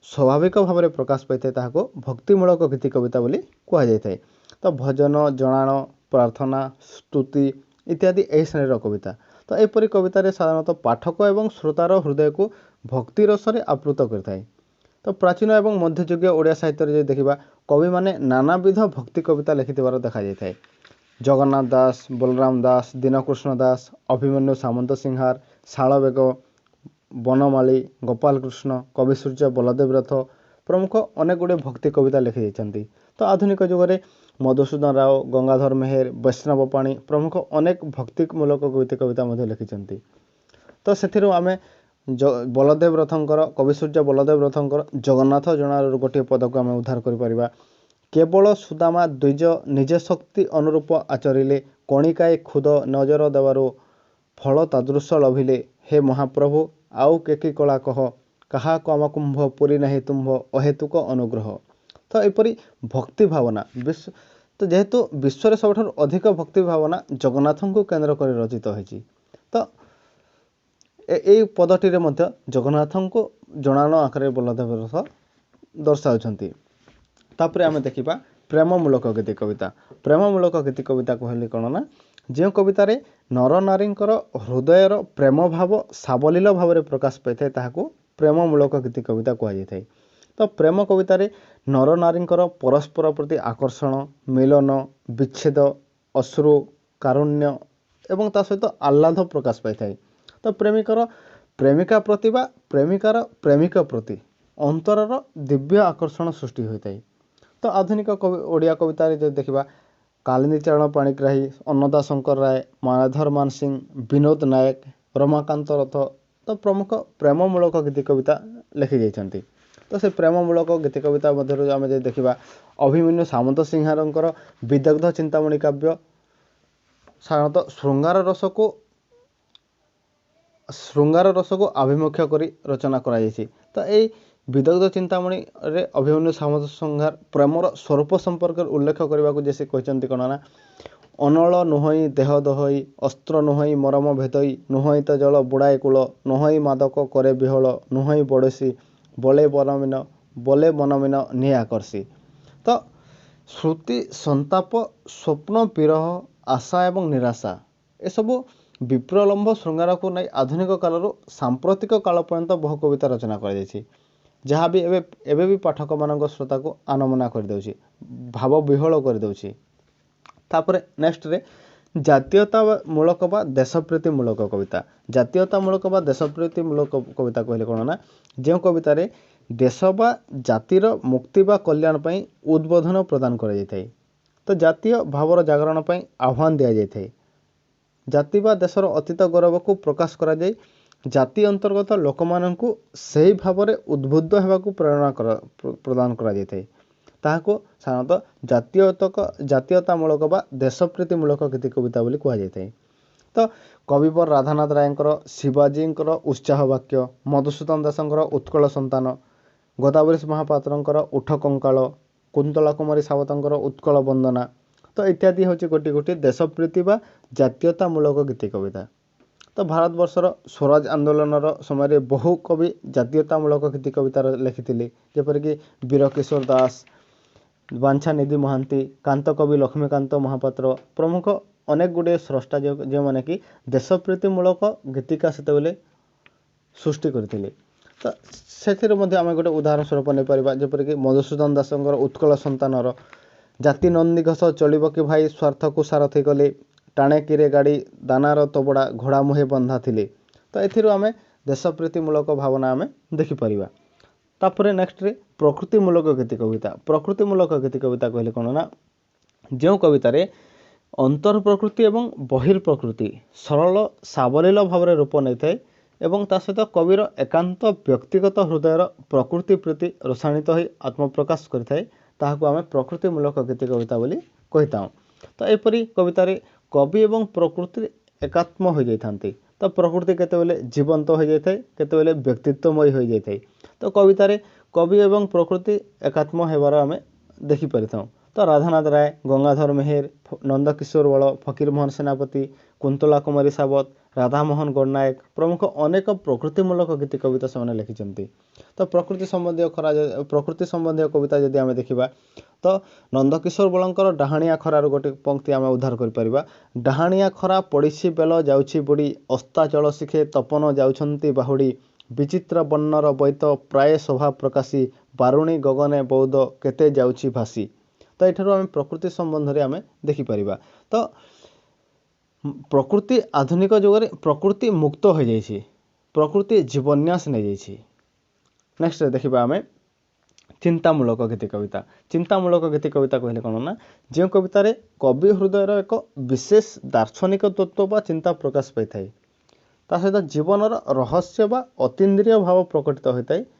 स्वाभाविक भाव में प्रकाश पाई ताहाको भक्तिमूलक गीति कविता बोली कहा जाय थाए। तो भजन जणाण प्रार्थना स्तुति इत्यादि यही श्रेणी कविता। तो एपरी कवितार साधारणतः पाठक एवं श्रोतार हृदय को भक्ति रस रे आप्लुत करथाए। तो प्राचीन एवं मध्ययुगीय ओडिया साहित्य जो देखा कवि माने नानाविध भक्ति कविता लिखिथिबार देखा जाए। जगन्नाथ दास, बलराम दास, दीनकृष्ण दास, अभिमन्यु सामंत सिंहार, शालबेग, बनमाली, गोपाल कृष्ण, कवि सूर्य, बलदेव रथ प्रमुख अनेक गुड़े भक्ति कविता लिखि जाइछन्ति। तो आधुनिक जुगरे मधुसूदन राव, गंगाधर मेहेर, वैष्णव पाणी प्रमुख अनेक भक्तिमूलक कविता मध्य लिखिछन्ति। तो सेथिरु आमे बलदेव रथंकर, कवि सूर्य बलदेव रथंकर जगन्नाथ जनार गोटे पद को आम उद्धार कर केवल सुदामा द्विज निज शक्ति अनुरूप आचरिले कणिकाए खुद नजर देवारो फल तादृश लभिले हे महाप्रभु आउ केकी कला कह कहा कमकुंभ पुरी नहीं तुम्भ अहेतुक अनुग्रह। तो एपरी भक्ति भावना तो जेहेतु विश्व सबठार अधिक भक्ति भावना जगन्नाथ को केन्द्र कर रचित होइछि। तो ए पदटी जगन्नाथ को जनाण आकार बलदेव रथ दर्शाउछन्ति। तापर आम देखा प्रेममूलक गीति कविता। प्रेममूलक गीति कविता कहले कौन ना जो कवितार नर नारी हृदयर प्रेम भाव सावलील भाव में प्रकाश पाई ताकू प्रेममूलक गीति कविता कहुए। तो प्रेम कवितार नर नारी परस्पर प्रति आकर्षण, मिलन, विच्छेद, अश्रु, कारुण्य एवं ता सहित आह्लाद प्रकाश पाई। तो प्रेमिकर प्रेमिका प्रति बा प्रेमिकार प्रेमिक प्रति अंतरर दिव्य आकर्षण सृष्टि होता है। तो आधुनिक ओडिया कविता जो देखा कालिंदी चरण पाणिग्राही, अन्नदा शंकर राय, मायाधर मान सिंह, विनोद नायक, रमाकांत रथ तो प्रमुख प्रेममूलक गीति कविता लिखि जाइछन्ति। तो से प्रेममूलक गीति कविता मध्य आम देखा अभिमन्यु सामंत सिंहार विदग्ध चिंतामणि काव्य साधारणतः श्रृंगार रस को आभिमुख्य करी रचना कराଯାଇଛି। तो ये विदग्ध चिंतामणि रे अभिमन्यु सामंत सिंहार प्रेमर स्वरूप संपर्क उल्लेख करने को जैसे कहते कौन ना अनल नुहई देह दहई अस्त्र नुहई मरम भेदई नुहई तो जल बुड़ाए कूल नुहई मादक करे बिहल नुहई बड़सी बोले बनमिन निये आकर्षी। तो श्रुति संताप स्वप्न विरह आशा एवं निराशा ए सबू विप्रलम्ब श्रृंगार को नहीं आधुनिक काल सांप्रतिक काल पर्यंत बहु कविता रचना कर जहाँ भी एबे भी पाठक मान श्रोता को आनमना कर भाव विहल कर। तापर नेक्स्ट रे जातीयतामूलक बा देशप्रीतिमूलक कविता। जातीयतामूलक बा देशप्रीतिमूलक कविता कहले कौन ना जो कवितार देश बा जातिर मुक्ति बा कल्याण पई उद्बोधन प्रदान करा जाय थाए। तो जातीय भावर जागरण पई आह्वान दिया जाय थाए। जाति बा देशर अतीत गौरव को प्रकाश करा जाय जाति अंतर्गत लोक माननकु सही भाव में उद्बुद्ध होगाकू प्रेरणा प्रदान करा जाय थाए। ताहाको साधारणतः जातीयतामूलक बा देशप्रीतिमूलक गीति कविता बोली कहा जाय थाए। तो कविवर राधानाथ रायंकर शिवाजी उत्साह वाक्य, मधुसूदन दासंकर उत्कल संतान, गोदावरी महापात्रंकर उठ कंकाल, कुंतला कुमारी सावतंकर उत्कल वंदना तो इत्यादि हूँ गोटी गोटी देशप्रीति बा जातीयतामूलक गीति कविता। तो भारतवर्षर स्वराज आंदोलन समय बहु कवि जातीयतामूलक गीति कविता लिखिथिले जेपरिक वीर किशोर दास, बांछानिधि महांती, कांत कवि लक्ष्मीकांत महापात्र प्रमुख अनेक गुड़े स्रष्टा जो मैंने कि देशप्रीतिमूलक गीतिका से सृष्टि करथिले। तो से आम गोटे उदाहरण स्वरूप नहीं पारिबा जेपरिक मधुसूदन दासंकर उत्कल संतानर जाति नंदी घस चलिब कि भाई स्वार्थ को सारथी कले टाणे किरे गाड़ी दानार तबड़ा घोड़ा मुहे बंधा थिले। तो एथिरु आमे देशप्रीतिमूलक भावना आमे देखिपर। तापर नेक्स्ट रे प्रकृतिमूलक गीति कविता। प्रकृतिमूलक गीति कविता कहले कौन ना जो कवितार अंतर प्रकृति एवं बहिर्प्रकृति सरल सावलील भाव में रूप नहीं थाए एवं ता सहित कविर एकांत व्यक्तिगत हृदयर प्रकृति प्रति रसायनित हो आत्मप्रकाश करिथाए ताहाको आमे प्रकृतिमूलक गीति कविता बोली कहिताऊ। तो एपरी कवितार कवि एवं प्रकृति एकात्म हो जाइथांती। तो प्रकृति केतेबेले जीवंत हो जाइथाए केतेबेले व्यक्तित्वमय हो जाइथाए। तो कवितार कवि एवं प्रकृति एकात्म हेबार आमे देखि परिथाऊ। तो राधानाथ राय, गंगाधर मेहेर, नंदकिशोर बल, फकीरमोहन सेनापति, कुंतला कुमारी सावत, राधामोहन गणनायक प्रमुख अनेक प्रकृतिमूलक गीति कविता से लिखिं। तो प्रकृति संबंधी कविता जदि आम देखा तो नंदकिशोर बलंकर डाहाणिया खरार गोटे पंक्ति आम उद्धार कर डाहाणिया खरा पड़िसी बेल जाउछि बुड़ी अस्ताचल शिखे तपन जाउछंती बाहुड़ी विचित्र बन्नर बैत प्राय शोभा प्रकाशी बारुणी गगने बौद केते जाउछि भासी। तो एठारु आम प्रकृति संबंध में आम देखिपर। तो प्रकृति आधुनिक जुगे प्रकृति मुक्त हो जाइए, प्रकृति जीवन्यास नहीं जाइए। नेक्स्ट देखा आम चिंतामूलक गीति कविता। चिंतामूलक गीति कविता कहले कौन ना, जो कवितार कवि हृदयर एक विशेष दार्शनिक तत्व बा चिंता प्रकाश पाई थाए, ता सहित जीवनर रहस्य बा अतीन्द्रिय भाव प्रकटित होता है।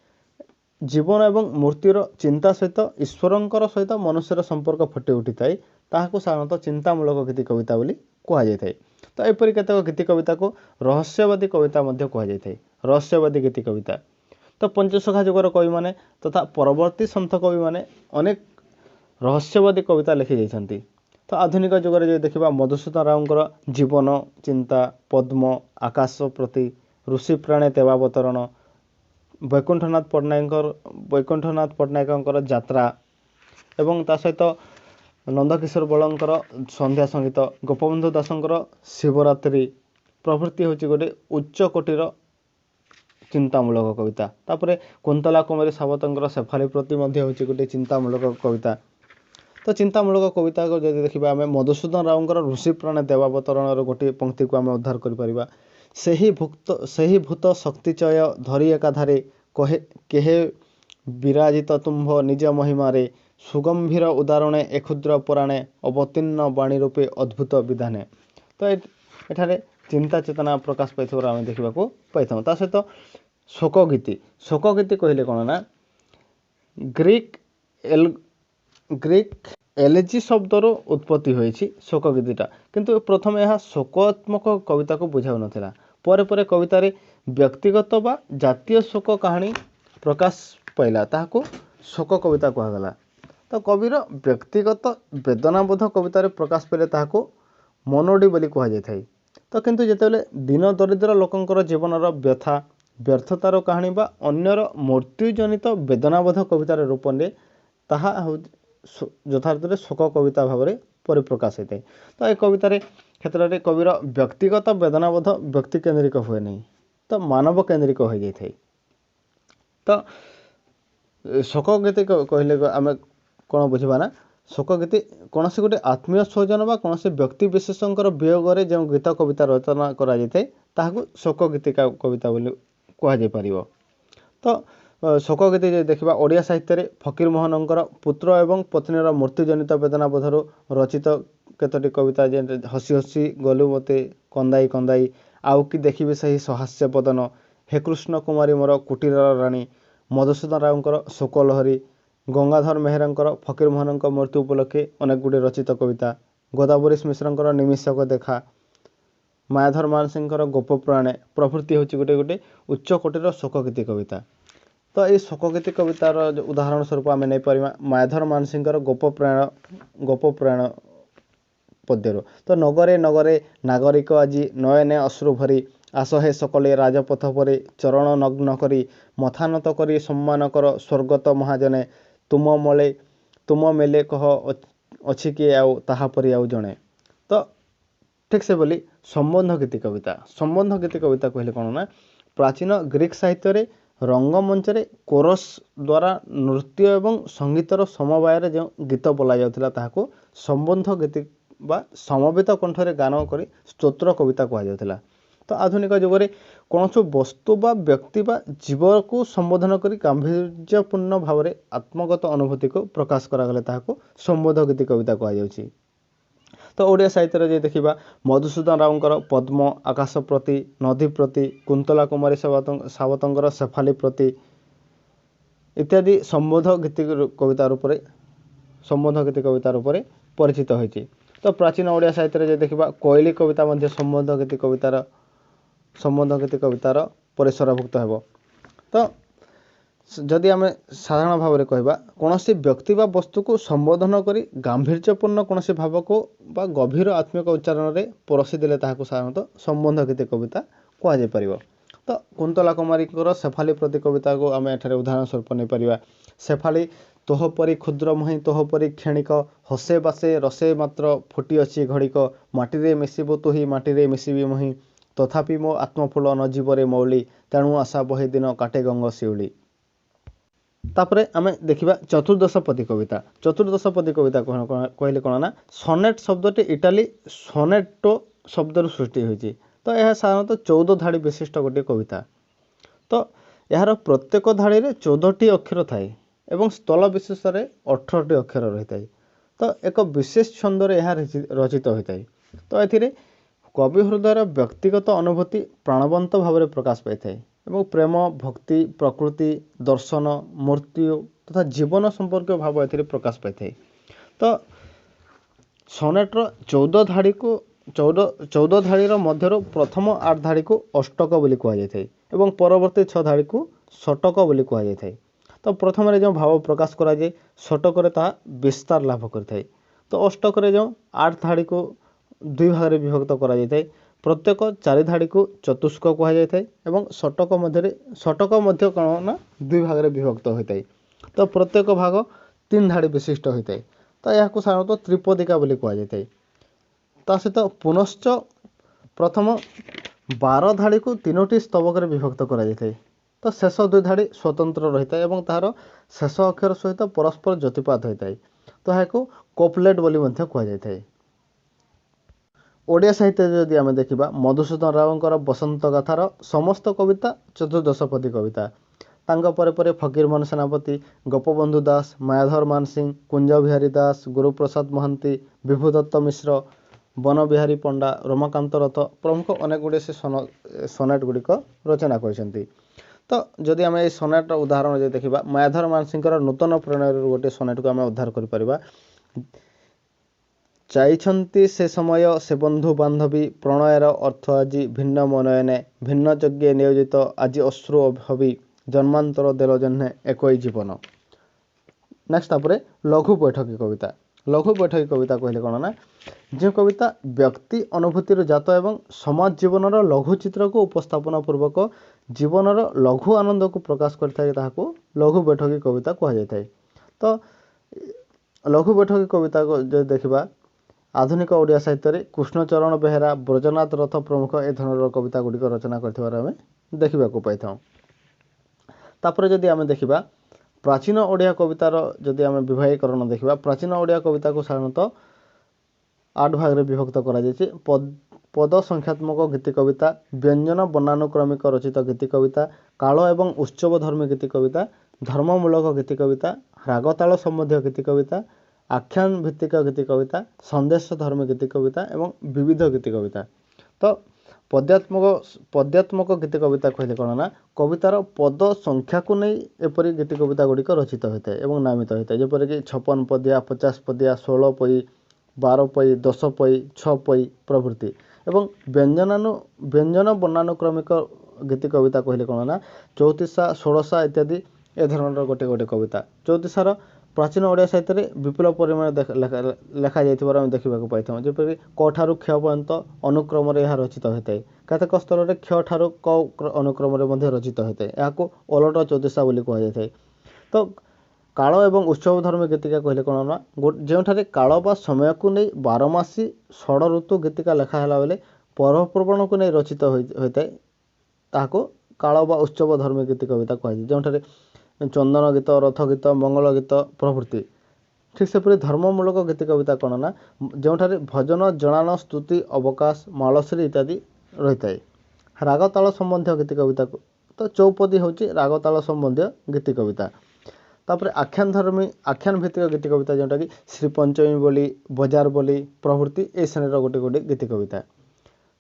जीवन एवं मूर्तिर चिंता सहित ईश्वरंकर सहित मनुष्यर संपर्क फुटी उठी थाए, ताहाकू साधारणतः चिंतामूलक गीति कविता बोली कहा जाए। तो एपरी केतेक गीति कविता को रहस्यवादी कविता मध्य कहा जाए, रहस्यवादी गीति कविता। तो पंचसखा जुगर कवि माने तथा परवर्ती सन्थ कवि माने अनेक रहस्यवादी कविता लिखि जाइछन्ति। तो आधुनिक जुगर जो देखा मधुसूदन रावकर जीवन चिंता, पद्म, आकाश प्रति, ऋषि प्राणे देवावतरण, वैकुंठनाथ पट्टनायक यात्रा एवं ता सहित नंदकिशोर बलंकर संध्या संगीत, गोपबंधु दासंकर शिवरात्रि प्रभृति हूँ गोटे उच्च कोटीर चिंतामूलक कविता। तापरे कुंतला कुमारी सावतंकर शेफाली प्रति हूँ गोटे चिंतामूलक कविता। तो चिंतामूलक कविता को जब देखा आम मधुसूदन रावकर ऋषि प्राण देवावतरण गोटे पंक्ति को आम उद्धार कर सही भूत शक्तिचय धरी एकाधारे केहे विराजित तुम्भ निज महिमारे सुगंभीर उदाहरणे ए क्षुद्र पुराणे अवतीर्ण वाणी रूपे अद्भुत विधाने। तो एठारे चिंता चेतना प्रकाश पाई आम देखा पाई। ता सहित शोकगीति। शोकगीति कहले कौन ना, ग्रीक एलेजी शब्दर उत्पत्ति होइछि शोकगीतिटा, किंतु प्रथम यह शोकात्मक कविता को बुझाउ नथिला। परे परे कवितारे व्यक्तिगत बा जातीय शोक कहानी प्रकाश पाइला, ताहाको शोक कविता कहगला। तो कविर व्यक्तिगत वेदनाबोध कवितार प्रकाश पाइले ताहाको मनोडी बोली कहा जाए। तो किंतु जेतेबेले दीन दरिद्र लोकंकर जीवनर व्यथा व्यर्थतार कहानी बा अन्यर मृत्युजनित वेदनाबोध कवितार रूप ने ताहा यथार्थ शोक कविता भाव में परिप्रकाश होता है। तो ये कवितार क्षेत्र में कविर व्यक्तिगत वेदनाबोध व्यक्ति केन्द्रिक हुए नहीं, तो मानव केन्द्रिक हो जाए। तो शोकगीति कहले आम कौन बुझा ना, शोकगीति कौन से गोटे आत्मीय स्वजन बा कौन से व्यक्ति विशेषकर वियोग में जो गीत कविता रचना करा शोकगीति कविता बोली कह। तो शोकगीति देखा ओडिया साहित्य में फकीर मोहनकर पुत्र एवं पत्नीर मृत्युजनित वेदनाबोधर रचित केतोटी कविता जे हसी हसी गलु मते कंदाई कंदाई, आउ कि देखिबे सही सहास्य बदन, हे कृष्ण कुमारी मोर कुटीर राणी, मधुसूदन रावकर शोकलहरी, गंगाधर मेहरांकर फकीर मोहनकर मृत्यु उपलक्षे अनेक गुड़े रचित कविता, गोदावरीश मिश्रंकर निमिषक देखा, मायाधर मानसिंहर गोप प्राणे प्रभृति हूँ गोटे गोटे उच्च कोटीर शोकगीति कविता। तो ये शोकगीति कवितार उदाहरण स्वरूप आम नहीं पार मायाधर मानसिंहर गोप प्राण पद्यर। तो नगरे नगरे नागरिक आज नयने अश्रु भरी, आसहे सकले राजपथ परे चरण नग्न करी, मथा नत करी सम्मान कर स्वर्गत महाजने, तुम मेले कह अच्छी किए आउ ताहा परी आउ जणे। तो ठीक से बोली संबंध गीति कविता। संबंध गीति कविता कहले कौन ना, प्राचीन ग्रीक साहित्य रे रंगमंच रे कोरस द्वारा नृत्य एवं संगीतर समवाय जो गीत बोला जाउथिला ताहाको संबंध गीति बा समवेत कंठरे गान करी स्तोत्र कविता कहा जाउथिला। तो आधुनिक जुगरे कौन वस्तु बा व्यक्ति बा जीव को संबोधन करी गांभीर्यपूर्ण भाव में आत्मगत अनुभूति को प्रकाश करागले ताहाको संबोध गीति कविता कहा जाउछि। तो ओडिया साहित्य जे देखा मधुसूदन रावकर पद्म, आकाश प्रति, नदी प्रति, कुंतला कुमारी सावतंकर शेफाली प्रति इत्यादि संबोध गीति कविता रूप में परिचित होती। तो प्राचीन ओडिया साहित्य जे देखा कोयली कविता मध्य संबोध गीति कवितार परिसरभुक्त हेब। तो जदि आम साधारण भाव में कहवा कौन सी व्यक्ति बा वस्तु को संबोधन करी गांभीर्यपूर्ण कौन सी भाव को बा गभीर आत्मिक उच्चारण में परोसी देले ताहाको साधारणतः संबंध गीति कविता कह पार। तो कुंतला कुमारी शेफाली प्रति कविता को आम एठारे उदाहरण स्वरूप नहीं पार। शेफाली तोह परी क्षुद्र मुही तोह परी क्षणिक, हसे बासे रसे मात्र फुटी अच्छी घड़िक, माटी रे मिसिबु तुही माटी रे मिसिबी मुही, ତଥାପି ମୋ ଆତ୍ମଫୁଲ ନ ଯିବରେ ମୌଳି ତେଣୁ ଆଶା ବହି ଦିନ କାଟେ ଗଙ୍ଗ ଶିଉଳି। ତାପରେ ଆମେ ଦେଖିବା ଚତୁର୍ଦ୍ଦଶପଦୀ କବିତା। ଚତୁର୍ଦ୍ଦଶପଦୀ କବିତା କହିଲେ କ'ଣ ନା ସନେଟ୍ ଶବ୍ଦଟି ଇଟାଲୀ ସନେଟୋ ଶବ୍ଦରୁ ସୃଷ୍ଟି ହୋଇଛି। ତ ଏହା ସାଧାରଣତଃ 14 ଧାଡ଼ି ବିଶିଷ୍ଟ ଗୋଟିଏ କବିତା। ତ ଏହାର ପ୍ରତ୍ୟେକ ଧାଡ଼ିରେ 14ଟି ଅକ୍ଷର ଥାଏ ଏବଂ ସ୍ଥଳ ବିଶେଷରେ 18ଟି ଅକ୍ଷର ରହିଥାଏ। ତ ଏକ ବିଶେଷ ଛନ୍ଦରେ ଏହା ରଚିତ ହୋଇଥାଏ। ତ ଏଥିରେ କବି ହୃଦୟର ବ୍ୟକ୍ତିଗତ ଅନୁଭୂତି ପ୍ରାଣବନ୍ତ ଭାବରେ ପ୍ରକାଶ ପାଇଥାଏ ଏବଂ ପ୍ରେମ, ଭକ୍ତି, ପ୍ରକୃତି, ଦର୍ଶନ, ମୃତ୍ୟୁ ତଥା ଜୀବନ ସମ୍ପର୍କୀୟ ଭାବ ଏଥିରେ ପ୍ରକାଶ ପାଇଥାଏ। ତ ସନେଟ୍ର 14 ଧାଡ଼ିର ମଧ୍ୟରୁ ପ୍ରଥମ 8 ଧାଡ଼ିକୁ ଅଷ୍ଟକ ବୋଲି କୁହାଯାଇଥାଏ ଏବଂ ପରବର୍ତ୍ତୀ 6 ଧାଡ଼ିକୁ ଷଟକ ବୋଲି କୁହାଯାଇଥାଏ। ତ ପ୍ରଥମରେ ଯେଉଁ ଭାବ ପ୍ରକାଶ କରାଯାଏ ଷଟକରେ ତାହା ବିସ୍ତାର ଲାଭ କରିଥାଏ। ତ ଅଷ୍ଟକରେ ଯେଉଁ 8 ଧାଡ଼ିକୁ 2 ଭାଗରେ ବିଭକ୍ତ କରାଯାଇଥାଏ ପ୍ରତ୍ୟେକ 4 ଧାଡ଼ିକୁ ଚତୁଷ୍କ କୁହାଯାଇଥାଏ ଏବଂ ଷଟକ ମଧ୍ୟ କ'ଣ ନା 2 ଭାଗରେ ବିଭକ୍ତ ହୋଇଥାଏ। ତ ପ୍ରତ୍ୟେକ ଭାଗ 3 ଧାଡ଼ି ବିଶିଷ୍ଟ ହୋଇଥାଏ। ତ ଏହାକୁ ସାଧାରଣତଃ ତ୍ରିପଦିକା ବୋଲି କୁହାଯାଇଥାଏ। ତା ସହିତ ପୁନଶ୍ଚ ପ୍ରଥମ 12 ଧାଡ଼ିକୁ 3ଟି ସ୍ତବକରେ ବିଭକ୍ତ କରାଯାଇଥାଏ। ତ ଶେଷ 2 ଧାଡ଼ି ସ୍ୱତନ୍ତ୍ର ରହିଥାଏ ଏବଂ ତାହାର ଶେଷ ଅକ୍ଷର ସହିତ ପରସ୍ପର ଜ୍ୟୋତିପାତ ହୋଇଥାଏ। ତ ଏହାକୁ କୋପଲେଟ୍ ବୋଲି ମଧ୍ୟ କୁହାଯାଇଥାଏ। ଓଡ଼ିଆ ସାହିତ୍ୟରେ ଯଦି ଆମେ ଦେଖିବା ମଧୁସୂଦନ ରାଉଙ୍କର ବସନ୍ତ ଗାଥାର ସମସ୍ତ କବିତା ଚତୁର୍ଦ୍ଦଶପଦୀ କବିତା। ତାଙ୍କ ପରେ ପରେ ଫକୀରମୋହନ ସେନାପତି, ଗୋପବନ୍ଧୁ ଦାସ, ମାୟାଧର ମାନସିଂହ, କୁଞ୍ଜ ବିହାରୀ ଦାସ, ଗୁରୁପ୍ରସାଦ ମହାନ୍ତି, ବିଭୁଦତ୍ତ ମିଶ୍ର, ବନବିହାରୀ ପଣ୍ଡା, ରମାକାନ୍ତ ରଥ ପ୍ରମୁଖ ଅନେକ ଗୁଡ଼ିଏ ସେ ସନେଟ୍ ଗୁଡ଼ିକ ରଚନା କରିଛନ୍ତି। ତ ଯଦି ଆମେ ଏଇ ସନେଟ୍ର ଉଦାହରଣ ଯଦି ଦେଖିବା ମାୟାଧର ମାନସିଂହଙ୍କର ନୂତନ ପ୍ରଣୟରୁ ଗୋଟିଏ ସନେଟ୍କୁ ଆମେ ଉଦ୍ଧାର କରିପାରିବା। ଚାଇଛନ୍ତି ସେ ସମୟ ସେ ବନ୍ଧୁ ବାନ୍ଧବୀ ପ୍ରଣୟର ଅର୍ଥ ଆଜି ଭିନ୍ନ ମନୟନେ ଭିନ୍ନ ଯଜ୍ଞେ ନିୟୋଜିତ ଆଜି ଅଶ୍ରୁ ହବି ଜନ୍ମାନ୍ତର ଦେଲ ଜହ୍ନେ ଏକଇ ଜୀବନ। ନେକ୍ସଟ ତାପରେ ଲଘୁ ବୈଠକୀ କବିତା। ଲଘୁ ବୈଠକୀ କବିତା କହିଲେ କ'ଣ ନା ଯେଉଁ କବିତା ବ୍ୟକ୍ତି ଅନୁଭୂତିରୁ ଜାତ ଏବଂ ସମାଜ ଜୀବନର ଲଘୁ ଚିତ୍ରକୁ ଉପସ୍ଥାପନ ପୂର୍ବକ ଜୀବନର ଲଘୁ ଆନନ୍ଦକୁ ପ୍ରକାଶ କରିଥାଏ ତାହାକୁ ଲଘୁ ବୈଠକୀ କବିତା କୁହାଯାଇଥାଏ। ତ ଲଘୁ ବୈଠକୀ କବିତାକୁ ଯଦି ଦେଖିବା ଆଧୁନିକ ଓଡ଼ିଆ ସାହିତ୍ୟରେ କୃଷ୍ଣଚରଣ ବେହେରା, ବ୍ରଜନାଥ ରଥ ପ୍ରମୁଖ ଏ ଧରଣର କବିତା ଗୁଡ଼ିକ ରଚନା କରିଥିବାର ଆମେ ଦେଖିବାକୁ ପାଇଥାଉ। ତାପରେ ଯଦି ଆମେ ଦେଖିବା ପ୍ରାଚୀନ ଓଡ଼ିଆ କବିତାର ଯଦି ଆମେ ବିଭାଗୀକରଣ ଦେଖିବା ପ୍ରାଚୀନ ଓଡ଼ିଆ କବିତାକୁ ସାଧାରଣତଃ 8 ଭାଗରେ ବିଭକ୍ତ କରାଯାଇଛି। ପଦ ସଂଖ୍ୟାତ୍ମକ ଗୀତି କବିତା, ବ୍ୟଞ୍ଜନ ବର୍ଣ୍ଣାନୁକ୍ରମିକ ରଚିତ ଗୀତି କବିତା, କାଳ ଏବଂ ଉତ୍ସବ ଧର୍ମୀ ଗୀତି କବିତା, ଧର୍ମମୂଳକ ଗୀତି କବିତା, ରାଗତାଳ ସମ୍ବନ୍ଧୀୟ ଗୀତି କବିତା, ଆଖ୍ୟାନ ଭିତ୍ତିକ ଗୀତି କବିତା, ସନ୍ଦେଶ ଧର୍ମୀ ଗୀତି କବିତା ଏବଂ ବିବିଧ ଗୀତି କବିତା। ତ ପଦ୍ୟାତ୍ମକ ଗୀତି କବିତା କହିଲେ କ'ଣ ନା କବିତାର ପଦ ସଂଖ୍ୟାକୁ ନେଇ ଏପରି ଗୀତି କବିତା ଗୁଡ଼ିକ ରଚିତ ହୋଇଥାଏ ଏବଂ ନାମିତ ହୋଇଥାଏ। ଯେପରିକି 56 ପଦିଆ, 50 ପଦିଆ, 16 ପଇ, 12 ପଇ, 10 ପଇ, 6 ପଇ ପ୍ରଭୃତି। ଏବଂ ବ୍ୟଞ୍ଜନ ବର୍ଣ୍ଣାନୁକ୍ରମିକ ଗୀତି କବିତା କହିଲେ କ'ଣ ନା ଚଉତିଶା, ଷୋଡ଼ଶା ଇତ୍ୟାଦି ଏ ଧରଣର ଗୋଟେ କବିତା। ଚଉତିଶାର ପ୍ରାଚୀନ ଓଡ଼ିଆ ସାହିତ୍ୟରେ ବିପୁଳ ପରିମାଣରେ ଲେଖାଯାଇଥିବାର ଆମେ ଦେଖିବାକୁ ପାଇଥାଉ। ଯେପରିକି କ ଠାରୁ କ୍ଷ ପର୍ଯ୍ୟନ୍ତ ଅନୁକ୍ରମରେ ଏହା ରଚିତ ହୋଇଥାଏ। କେତେକ ସ୍ତରରେ କ୍ଷ ଠାରୁ କ ଅନୁକ୍ରମରେ ମଧ୍ୟ ରଚିତ ହୋଇଥାଏ। ଏହାକୁ ଓଲଟ ଚଉତିଶା ବୋଲି କୁହାଯାଇଥାଏ। ତ କାଳ ଏବଂ ଉତ୍ସବ ଧର୍ମୀ ଗୀତିକା କହିଲେ କ'ଣ ନା ଯେଉଁଠାରେ କାଳ ବା ସମୟକୁ ନେଇ 12 ମାସୀ ଷଡ଼ ଋତୁ ଗୀତିକା ଲେଖା ହେଲା ବେଳେ ପର୍ବପର୍ବାଣକୁ ନେଇ ରଚିତ ହୋଇଥାଏ ତାହାକୁ କାଳ ବା ଉତ୍ସବ ଧର୍ମୀ ଗୀତି କବିତା କୁହାଯାଏ। ଯେଉଁଠାରେ ଚନ୍ଦନ ଗୀତ, ରଥ ଗୀତ, ମଙ୍ଗଳ ଗୀତ ପ୍ରଭୃତି। ଠିକ୍ ସେପରି ଧର୍ମମୂଳକ ଗୀତି କବିତା କ'ଣ ନା ଯେଉଁଠାରେ ଭଜନ, ଜଣାଣ, ସ୍ତୁତି, ଅବକାଶ, ମାଳଶ୍ରୀ ଇତ୍ୟାଦି ରହିଥାଏ। ରାଗ ତାଳ ସମ୍ବନ୍ଧୀୟ ଗୀତି କବିତାକୁ ତ ଚୌପଦୀ ହେଉଛି ରାଗ ତାଳ ସମ୍ବନ୍ଧୀୟ ଗୀତି କବିତା। ତାପରେ ଆଖ୍ୟାନ ଭିତ୍ତିକ ଗୀତି କବିତା ଯେଉଁଟାକି ଶ୍ରୀ ପଞ୍ଚମୀ ବୋଲି, ବଜାର ବୋଲି ପ୍ରଭୃତି ଏ ଶ୍ରେଣୀର ଗୋଟେ ଗୀତି କବିତା।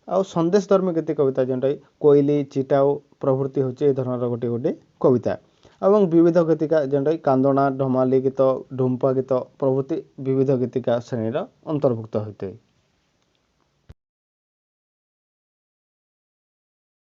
ଆଉ ସନ୍ଦେଶ ଧର୍ମୀ ଗୀତି କବିତା ଯେଉଁଟାକି କୋଇଲି, ଚିଟାଉ ପ୍ରଭୃତି ହେଉଛି ଏ ଧରଣର ଗୋଟେ କବିତା। ଏବଂ ବିବିଧ ଗୀତିକା ଯେଉଁଟାକି କାନ୍ଦଣା, ଢମାଲି ଗୀତ, ଢୁମ୍ପା ଗୀତ ପ୍ରଭୃତି ବିବିଧ ଗୀତିକା ଶ୍ରେଣୀର ଅନ୍ତର୍ଭୁକ୍ତ ହୋଇଥାଏ।